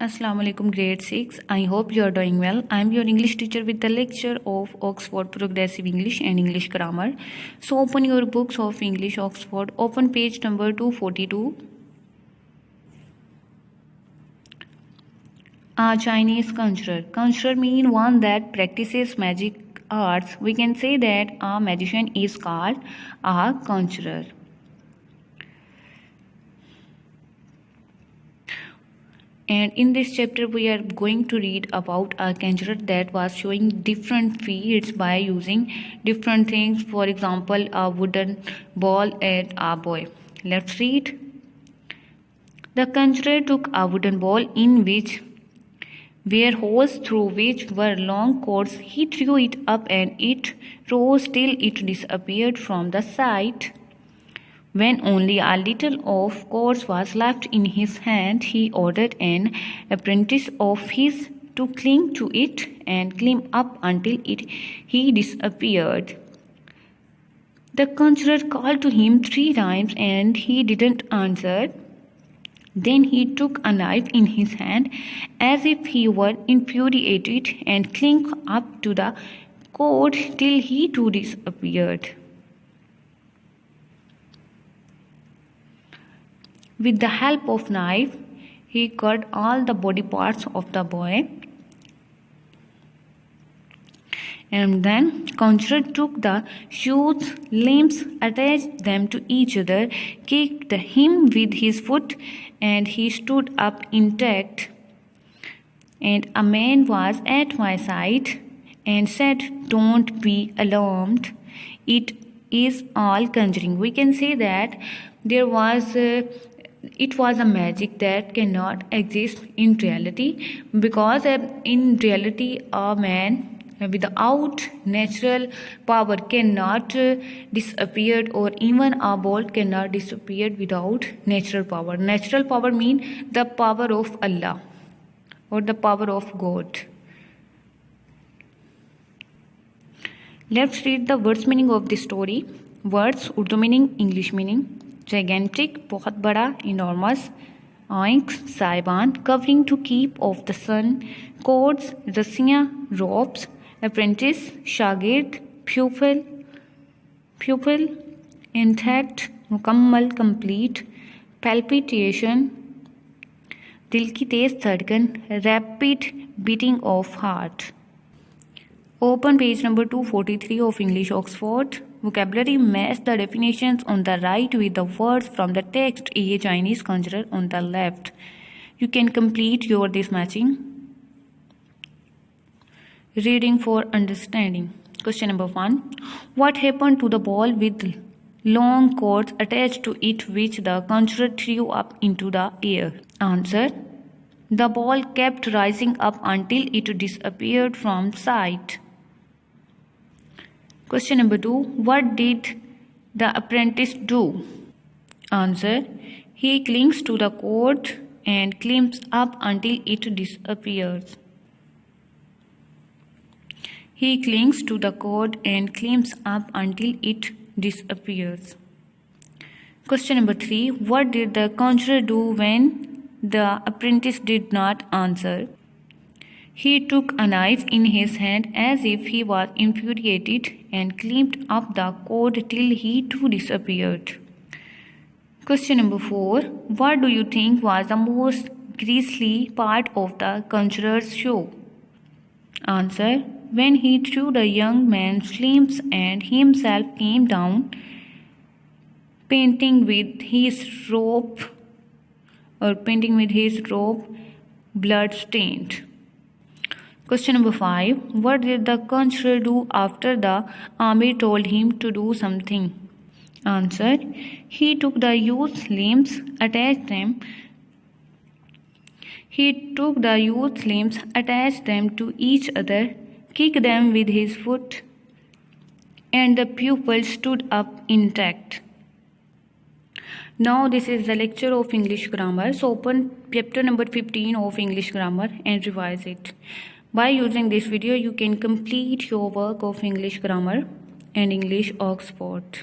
Assalamu alaikum grade 6. I hope you are doing well. I am your English teacher with the lecture of Oxford Progressive English and English Grammar. So open your books of English Oxford. Open page number 242. A Chinese conjurer. Conjurer means one that practices magic arts. We can say that a magician is called a conjurer. And in this chapter we are going to read about a conjurer that was showing different feats by using different things, for example a wooden ball and a boy. Let's read. The conjurer took a wooden ball in which were holes through which were long cords. He threw it up and it rose till it disappeared from the sight. When only a little of cords was left in his hand, he ordered an apprentice of his to cling to it and climb up until he disappeared. The conjurer called to him 3 times and he didn't answer. Then he took a knife in his hand as if he were infuriated and climbed up to the cord till he too disappeared. With the help of knife, he cut all the body parts of the boy. And then conjurer took the youth's limbs, attached them to each other, kicked him with his foot, and he stood up intact. And a man was at my side and said, "Don't be alarmed. It is all conjuring." We can say that it was a magic that cannot exist in reality, because in reality a man without natural power cannot disappear, or even a ball cannot disappear without natural power. Natural power means the power of Allah or the power of God. Let's read the words meaning of the story. Words Urdu meaning, English meaning. Gigantic बहुत बड़ा, enormous. आंख Saiban, covering to keep off the sun. Cords रस्सियाँ, ropes. Apprentice शागिर्द. Pupil intact, मुकम्मल, complete. Palpitation दिल की तेज धड़कन. Rapid beating of heart. Open page number 243 of English Oxford. Vocabulary match the definitions on the right with the words from the text. A Chinese conjurer on the left. You can complete this matching. Reading for understanding. Question number 1. What happened to the ball with long cords attached to it which the conjurer threw up into the air? Answer. The ball kept rising up until it disappeared from sight. Question number 2. What did the apprentice do? Answer. He clings to the cord and climbs up until it disappears. He clings to the cord and climbs up until it disappears. Question number 3. What did the conjurer do when the apprentice did not answer? He took a knife in his hand as if he was infuriated and climbed up the cord till he too disappeared. Question number 4. What do you think was the most grisly part of the conjurer's show? Answer. When he threw the young man's limbs and himself came down, painting with his robe, blood-stained. Question number 5. What did the conjurer do after the army told him to do something? Answer. He took the youth's limbs, attached them to each other, kicked them with his foot, and the pupil stood up intact. Now this is the lecture of English grammar. So open chapter number 15 of English grammar and revise it. By using this video, you can complete your work of English grammar and English Oxford.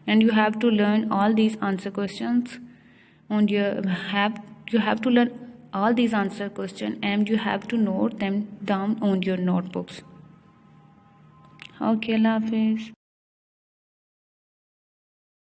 And you have to learn all these answer questions. And you have to learn all these answer question and you have to note them down on your notebooks. Okay, Allah Hafiz.